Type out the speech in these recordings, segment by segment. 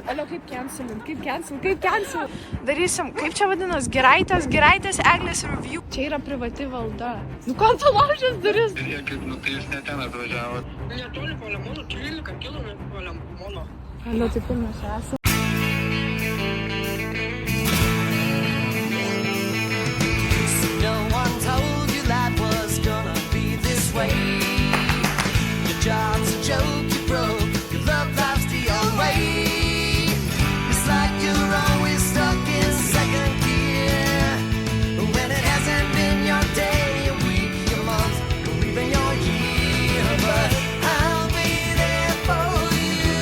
Alio, kaip cancel. Darysim, kaip čia vadinas, Giraitės Eglės review. Čia yra privati valda. Nu, kam tu laužęs duris? Žiūrėkit, nu tai jūs ne ten atvažiavot. Netoli Palemono, 13 km Palemono. Alio, tai kur mes esame? No one told you life was gonna be this way. Your job's a joke, you broke. Your love life's the old way. It's like you're always stuck in second gear. When it hasn't been your day, your week, your month, or even your year. But I'll be there for you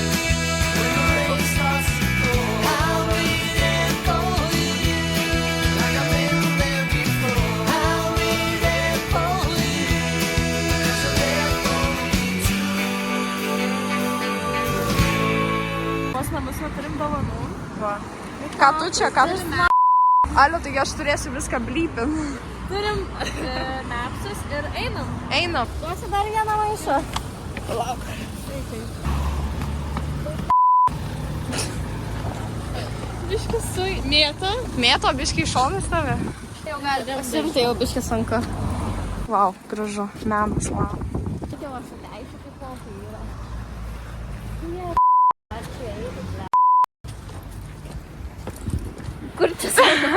when the rain starts to pour. I'll be there for you like I've been there before. I'll be there for you, so there for me too. Vos namus turim dovanų. Va. Ką tu čia, ką tu? Alio, taigi aš turėsiu viską blypin. Turim mapsus ir einam. Einam. Duosiu dar vieną maišą. Palauk. Biškis su mėta. Mėto, biškai šonas tave. Jau gali pasimti, jau biškis sunku. Vau, gražu. Menas, vau. Jau aš ateičiu kaip pokai yra. Kur čia savo?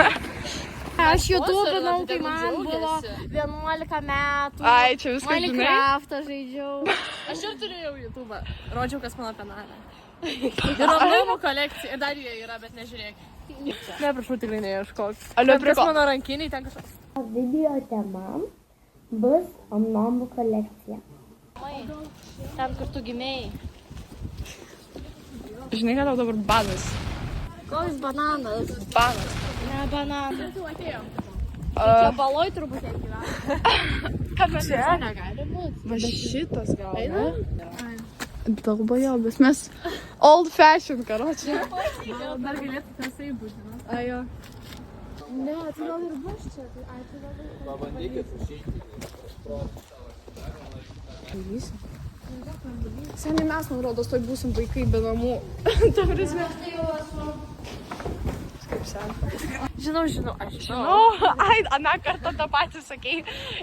Aš YouTube'inau, kai man buvo 11 metų. Ai, čia viską žinai. Minecraft'ą žaidžiau. Aš ir turėjau YouTube'ą. Rodžiau, kas mano penalė. Ir randamų kolekcija. Ir dar jie yra, bet nežiūrėk. Ne, prašau, tikrai neieškok. Alio, Kas mano rankiniai, ten kažkas. Video tema bus omnomų kolekcija. Ten, kur tu gimėjai. Žinai, ką tau dabar badas? Koks bananas? Badas. Ne bananas. Čia baloj turbūt gyvena. Ką čia? Negali būti. Va šitas gal, ne? Dalbajobės, mes old fashion, karočią. Dar galėtų tasai būti. Ajo. Ne, tai gal ir bus čia. Pabandykit užšeikti. Seniai mes, man rodos, toj būsim vaikai be namų. Ta prasme. Kaip sen. Žinau, aš žinau. Ai, aną kartą tą patį sakei.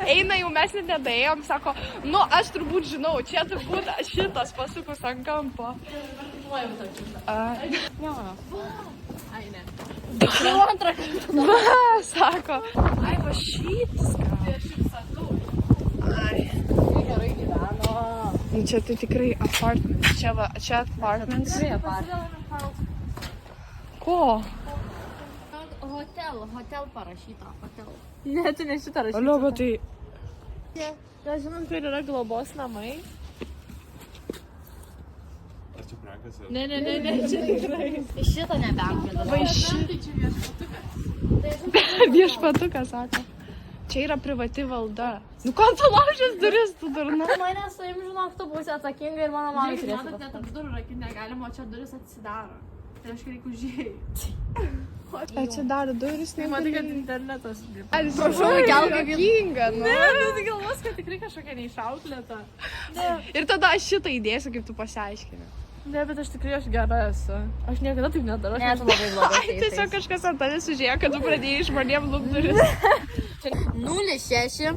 Eina jau mes net nedaėjom, sako, nu, aš turbūt žinau, čia turbūt šitas pasukus ant kampo. Ai, ne. Jau antrą kartą. Va, sako. Ai, va šitas gal. Tai aš jums sakau. Ai. Gerai gyveno. Nu, čia tai tikrai apartments. Čia apartments. Ko? Hotel parašyta. Hotel. Ne, tu nesitą rašyti. Alio, bet tai... Gal žinom, kur yra globos namai? Ar čia prankas? Ne, čia tikrai. Iš šito nebenkėdavo. Vaiši. Viešpatukas, sako. Čia yra privati valda. Nu, kam tu laužęs duris, tu durna? Mane suim, žinok, tu būsi atsakinga ir mano mamai turėsi. Matot, net ant durų rakinti negalima, o čia duris atsidaro. Tai aš reikia užėjai. Ai, čia dar duris, Tai matai, kad internetas. Ai, prašau, juokinga, nu. Ne, tai galvos, kad tikrai kažkokia neišauklėta. Ir tada aš šitą įdėsiu, kaip tu pasiaiškini. Ne, bet aš tikrai gera esu. Aš niekada taip nedarau. Ne, tu labai blogai. Ai, tiesiog kažkas ant tavęs užėjo, kad tu pradėjai žmonėm lūp duris. 06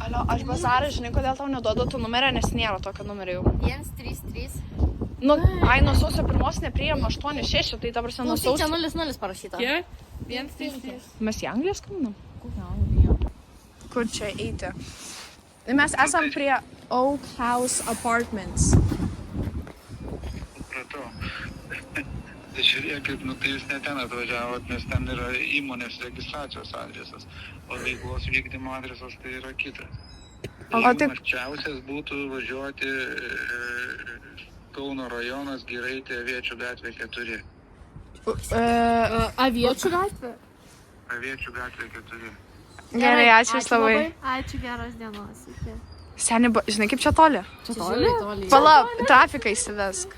Alio, aš bazarą, žinai, kodėl tau neduodu tų numerį, nes nėra tokio numerio jau. 133. Nu, ai, nuo sausio 1 nepriėmė 86, tai ta prasme nuo Čia sausio... 00 parašyta. Kiek? 133. Mes į Angliją skambinam? Kur čia eiti? Mes esam prie Oak House Apartments. Supratau. Tai žiūrėkit, nu tai jūs ne ten atvažiavot, nes ten yra įmonės registracijos adresas, o veiklos vykdymo adresas tai yra kitas. O Tai tai- arčiausias būtų važiuoti Kauno rajonas, Giraitė, Aviečių gatvė 4. Aviečių gatvė? Aviečių gatvė 4. Gerai, ačiū jūs labai. Ačiū, geros dienos. Seni, žinai, kaip čia toli? Čia toli? Pala, trafiką įsivesk.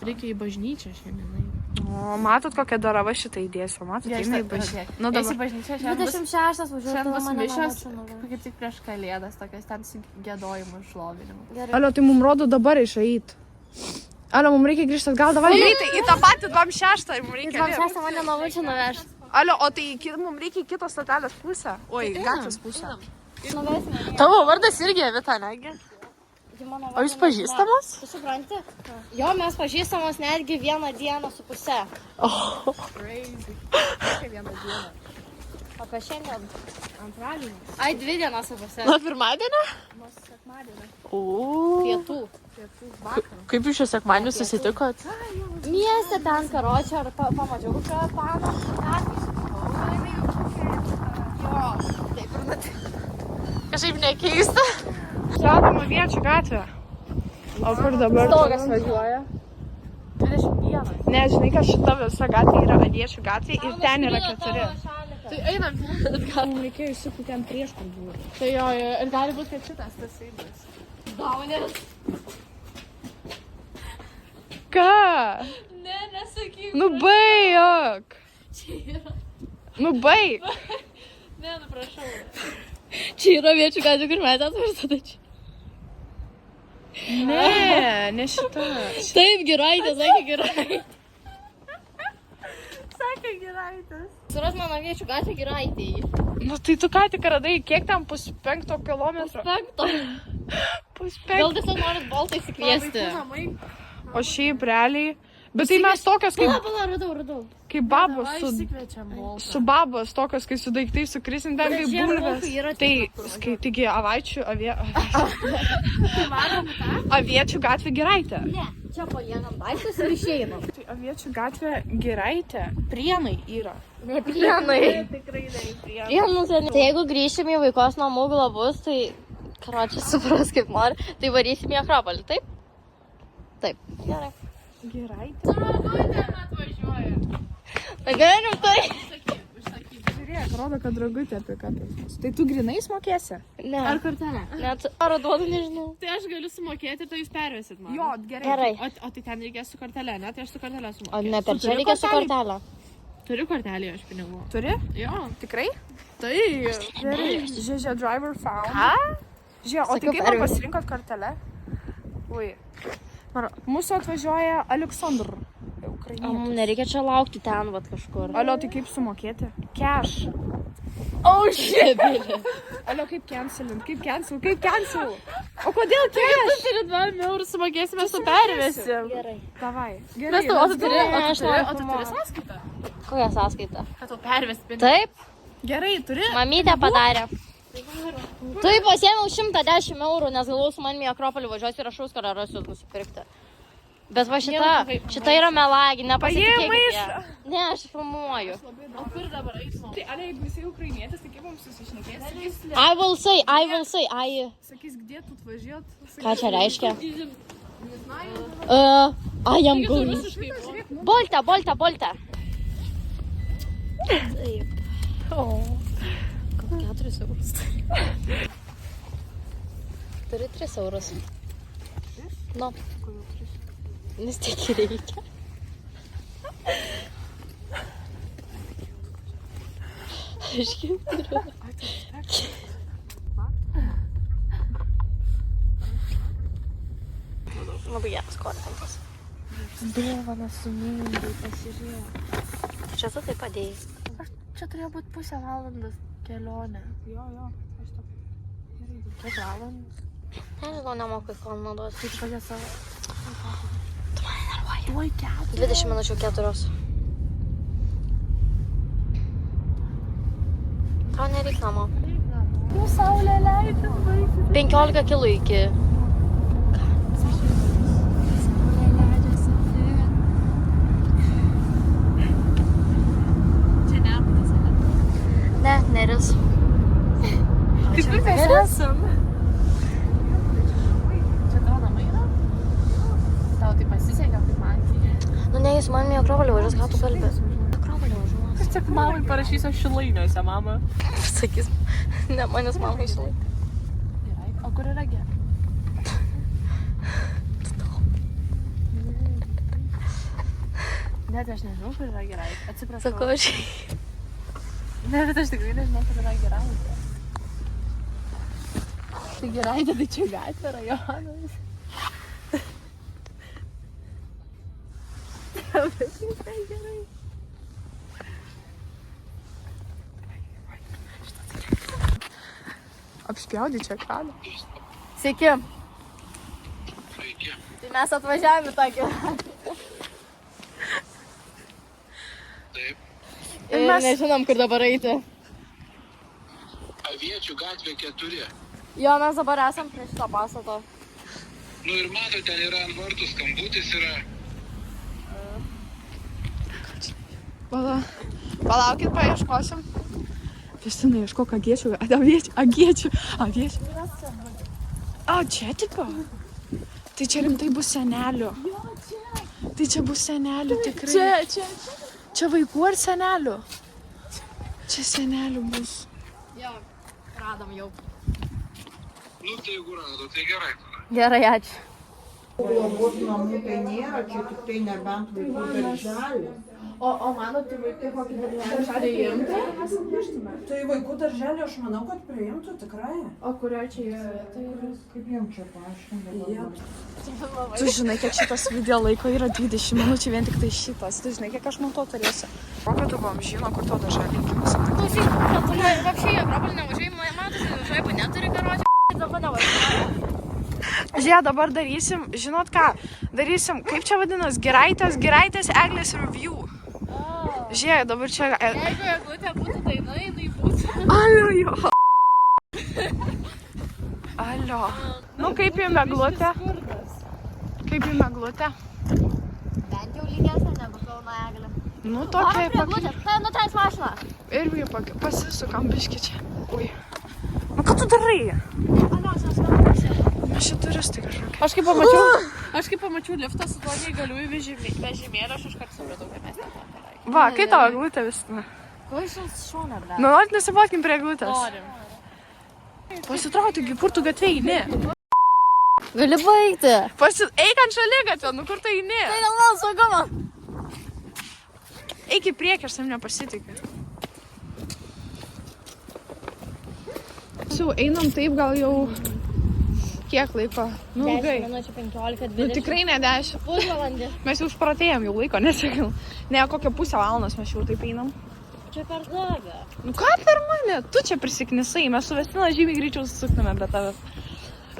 Reikia į bažnyčią šiandien. O, matot, kokią darava šitą įdėsiu, matot, eina į bažnyčią. Nu, Esi dabar. bažnyčia, šiandien bus 26 važiuoju, šiandien bus mane mišios, nemačiau. kaip tik prieš kalėdas, tokias ten su gėdojimu ir šlovinimu. Alio, tai mums rodo dabar išeit. Alio, mums reikia grįžti atgal, davai greitai, į tą patį 26, mums reikia. Jis man šią mane namučių nuveš. Alio, o tai mums reikia į kitos stotelės pusę. Oi, gatvės pusę. Nuvesime. Tavo vardas irgi Evita, negi? O jūs pažįstamos? Tu supranti? Jo, mes pažįstamos netgi 1 dieną su pusę. Crazy. Vieną dieną. Apie šiandien. Antradienį. Ai, 2 dienas su pusę. Na, pirmadienį? O. Pietų. Kaip jūs šios sekmadienį susitikot? Mieste ten karočią ar pamačiau kažką paną. Jo, taip ir nutiko. Kažkaip nekeista. Radom Aviečių gatvę. O kur dabar? Stogas važiuoja. 21. Ne, žinai, kad šita visa gatvė yra Aviečių gatvė ir ten yra 4. Tai einam. Mums reikėjo įsukti ten prieš, kur buvo. Tai jo, ir gali būti, kad šitas tas eidas. Dauneris. Ką? Ne, nesakyk. Nu baig! Nu baig! Ne, nu prašau. Čia yra Aviečių gatvė, kur mes atvažiuote čia. Ne, ne šita. Taip, Giraitė, sakė Giraitė. Sakė Giraitės. Suras man Aviečių gatvė Giraitėje. Nu tai tu ką tik radai, kiek ten 5 kilometrų? 5. Puspenkto. Gal tiesiog norit Boltą įsikviesti? O šiaip realiai. Bet tai mes tokios Pala, radau. kaip babos Išsikviečiam boltą. su babos tokios, kai su daiktai sukrisim ten kaip bulvės. Tai, taigi, Aviečių gatvė Giraitė. Ne, čia paliekam daiktus ir išeinam. Tai Aviečių gatvė Giraitė. Prienai yra. Ne Prienai. Tikrai ne Prienai. Prienus. Tai jeigu grįšim į vaikos namų globus, tai karočią supras kaip nori, tai varysim į Akropolį, taip? Taip. Gerai. Giraitė. Tai galim tai. Žiūrėk, rodo, kad draugutė apie ką pas. Tai tu grinais mokėsi? Ne. Ar kortelę? Net ar duodu, nežinau. Tai aš galiu sumokėti, tai jūs pervesit man. Jo, gerai. Gerai. O tai ten reikės su kortelė, ne? Tai aš su kortelė O sumokėsiu. ne per čia reikia su kortelę. Turiu kortelį aš pinigų. Turi? Jo. Tikrai? Tai. Gerai. Žiūrė, driver found. Ką? Žiūrė, o tai Sakiau, kaip man pasirinkot kortelę? Ui. Mūsų atvažiuoja Aleksandr. O Ukrainietis. mums nereikia čia laukti ten, vat kažkur. Alio, tai kaip sumokėti? Cash. Oh, shit. Alio, kaip cancelint? Kaip cancel? O kodėl cash? Turi 2 eurų sumokėsime, su pervesim. Gerai. Davai. Gerai. Mes tau, o tu turi aš noriu sąskaitą? Kokią sąskaitą? Kad tau pervesti pinigų. Taip, Gerai, turi? mamytė padarė. Tu pasiėmiau 110 eurų, nes galvojau su manimi į Akropolį važiuosiu ir aš Auskarą rasiu nusipirkti. Bet va šita yra melagė, nepasitikėkit ją. maišą. Ne, aš filmuoju. O kur dabar eisim? Tai, Ale, jeigu jisai ukrainietis, tai kaip mums susišnekėsi? I will say, Sakys, где тут važiuot? Ką čia reiškia? I am going. Bolta. Taip. Gal 4 eurus. Turi 3 eurus. Nu. Nes tiek reikia. Aš jau turiu. Labai geras kortelis. Dėvanas su mindai, pasižiūrėjau. Čia tu tai padėjai. Čia turėjo būti pusę valandos kelionė. Jo. Kiek valandų? Nežinau, nemoku į kalną duoti. Kaip tokia savo. Tu mane nervuoji. Tuoj 4. 20 minučių 4. Tau nereik namo. Nu, saulė leidžia, baisi. 15 kilų iki. Ne, neris. Tai kur mes esam? Čia tavo namai yra? Tau tai pasisekė kaip man. Nu ne, jis man į Akropolį važiuos, ką tu kalbi? Akropolį važiuos. Aš tik mamai parašysiu Šilainiuose, mama. Sakys, ne, manęs mamai Šilainių. Gerai. O kur yra gerai? Ne, tai aš nežinau, kur yra gerai. Atsiprašau. Sakau, aš. Ne, bet aš tikrai nežinau, kur yra gerai. Tai gerai, tai čia gatvė rajonas. Apspjaudė čia kraną. Sveiki. Sveiki. Tai mes atvažiavome į tą gyvenimą. Taip. Ir nežinom, kur dabar eiti. Aviečių gatvė 4. Jo, mes dabar esam prie šito pastato. Nu ir matote, ten yra ant vartų skambutis yra. Palaukit, paieškosim. Justina, ieškok agiečių. Agiečių. O, čia tipo? Tai čia rimtai bus senelių. Tai čia bus senelių tikrai. Čia vaikų ar senelių? Čia senelių bus. Jo, radom jau. Nu tai jeigu rado, tai gerai. Gerai, ačiū. Globos namų tai nėra, čia tik tai nebent vaikų darželis. O mano, tai vaikai kokį darželį priimtų? Tai vaikų darželį aš manau, kad priimtų tikrai. O kurioje čia yra vieta? Kaip jiem čia paaiškinti? Tu žinai, kiek šitas video laiko yra 20 minučių vien tik tai šitas. Tu žinai, kiek aš man to turėsiu. Kokio tu žino, kur to darželį reikimas. Klausyk, вообще jie Akropolį nevažiuoji, matosi, važiuoji, bet neturi karočių, dabar nevažiuoji. Žiūrėk, dabar darysim, žinot ką, darysim, kaip čia vadinas, Giraitės Eglės review. Žiūrėk, dabar čia... Jeigu Eglutė būtų daina, jinai būtų. Alio, jo. Alio. Nu, kaip jums Eglutė? Kaip jums Eglutė? Bent jau lygesnė negu Kauno Eglė. Nu, tokia... Prie Eglutės, tai nutrens mašiną. Ir pasisukam biškį čia. Ui. Nu, ką tu darai? Mes čia turistai kažkokie. Aš kaip pamačiau liftą su tuo neįgaliųjų vežimėlį, aš iškart supratau, kad mes ten. Va, kai tavo Eglutė vis. Važiuos šoną, ble. Nu, norit nesivotkim prie Eglutės? Norim. Pasitraukti, kur tu gatvė eini? Gali baigti. Eik ant šaligatvio, nu kur tu eini? Tai dėl mano saugumo. Eik į priekį, aš tam nepasitikiu. Jau einam taip, gal jau kiek laiko? Nu, 10 ilgai. minučių, 15, 20. Nu, tikrai ne 10. Pusvalandį. Mes jau užpratėjom jau laiko, nesakiau. Ne, kokią pusę valandos mes jau taip einam. Čia per tave. Nu ką per mane? Tu čia prisiknisai, mes su Vestina žymiai greičiau susuktume be tavęs.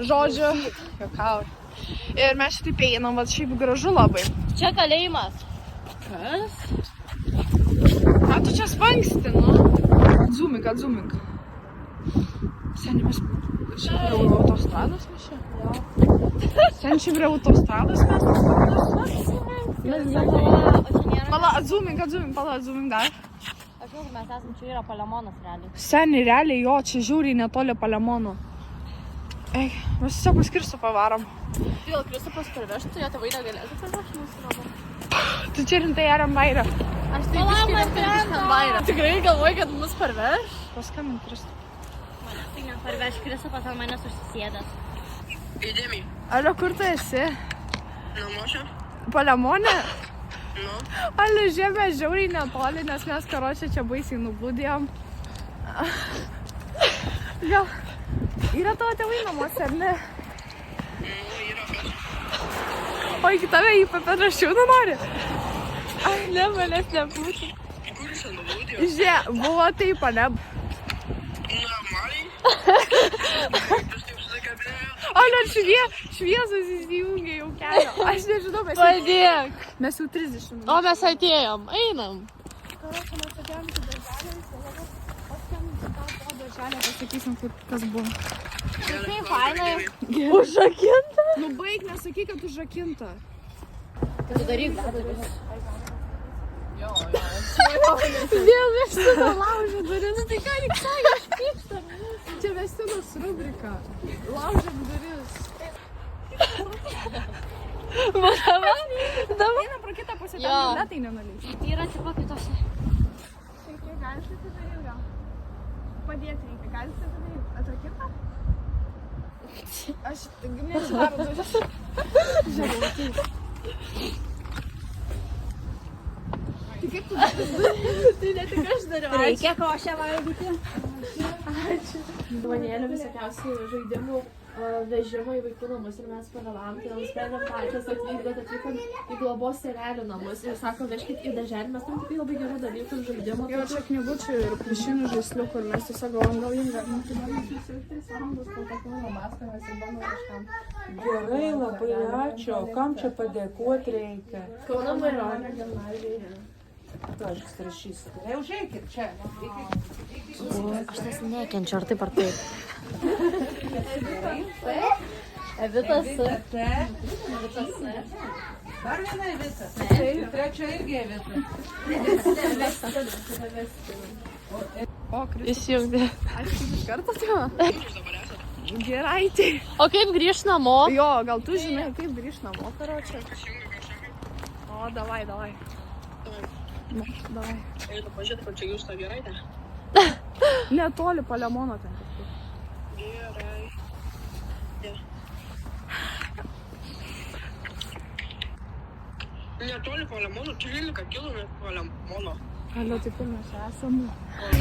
Žodžiu, juokauju. Ir mes šitaip einam, va šiaip gražu labai. Čia kalėjimas. Kas? Ką tu čia spanksti, nu? Atzumik. Seniai mes šiaip prie autostrados mes čia? Seniai šiaip prie autostrados mes? Pala, atzumik dar. Aš žinau, mes esam, čia yra Palemonas realiai. Seniai, realiai jo, čia žiūri netoli Palemono. Eik, mes tiesiog pas Kristupą varom. Gal Kristupas parvežtų, jo tėvai negalėtų parvežti mūsų namą. Tu čia rimtai aram vairą. Aš tai biškai ant vairą. Tikrai galvoju, kad mus parveš? Paskambink Kristupą. Manęs tai neparveš, Kristupas ant manęs užsisėdęs. Įdėmiai. Alio, kur tu esi? Namuose? Palemone? Nu. Alio, žiemė žiauriai netoli, nes mes karočią čia baisiai nublūdėjom. Gal yra tavo tėvai namuose, ar ne? Yra kas. O iki tave į papetraščiūną nori? Ai, ne, manęs nebūtų. Kur jūs nublūdėjo? Žiūrėk, buvo taip, ne? Normaliai. Jūs taip susikabinėjo. Alio, šviesos įsijungia jau kelio. Aš nežinau, mes Padėk. Mes jau 30 O mes atėjom, einam. Karočią, mes atėjom į darželį, pasakysim, kas buvo. Kaip fainai. Užrakinta? Nu baig, nesakyk, kad užrakinta. Tu daryk. Vėl Vestiną laužė duris. Tai ką lyg sakė, aš pyksta. Čia Vestinos rubrika. Laužėm duris. Dabar eina pro kitą pusę, Jo. tam tai nenuleis. Yra tipo kitose. Šiek tiek galite atidaryti gal? Padėti reikia, galite atidaryti. Atrakinta? Aš neatsidaro duris. Žiūrėjau, taip. Tai kaip tu darai? Tai ne tik aš dariau. Reikia košę valgyti. Duonėlių visokiausių žaidimų. vežimo į vaikų namus ir mes pavėlavom, tai nusprendėm pačios atvykti, bet atvykom į globos senelių namus ir sako, vežkit į darželį, mes tam tikrai labai gerų dalykų ir žaidimų. Jo, čia knygučių ir pliušinių žaislių, kur mes tiesiog galvom, gal jums galima. Gerai, labai ačiū. O kam čia padėkoti reikia? Kauno Maironio gimnazijoje. Aš rašysiu. Jau žiūrėkit čia. Aš tas nekenčiu, ar taip ar taip. Evitas. Dar viena Evita. Taip, trečia irgi Evita. O, Kristus. Įsijungti. Aš tik iš karto tai. Geraitė. O kaip grįžt namo? Jo, gal tu žinai, kaip grįžt namo, karočią. O, davai. Na, davai. Einu pažiūrėti, kur čia jūs tą Geraitę. Netoli Palemono ten. Gerai. Netoli Palemono, 13 km Palemono. Alio, tai kur mes esame?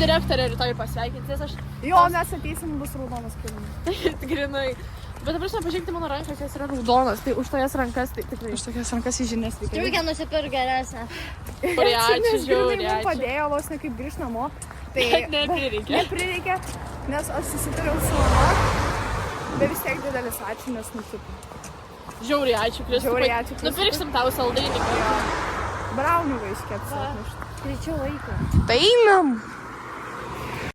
Direktorė rytoj pasveikintis, aš Jo, mes ateisim, bus raudonas kilimas. grinai. Bet dabar pažiūrėkite mano rankas, jos yra raudonos, tai už tojas rankas tai tikrai. Iš tokias rankas į žinias reikia. Reikia nusipirkti geresnę. Ačiū, žiūri, Man ačiū. padėjo vos ne kaip grįžt namo. Tai Neprireikė. neprireikė, nes aš susitariau su mama. Bet vis tiek didelis ačiū, nes nusipirkau. Žiauriai ačiū, Kristupai. Žiauriai ačiū, Kristupai. Nupirksim tau saldainį. Braunių vaiškėpsiu. Greičiau vaiką. Tai einam.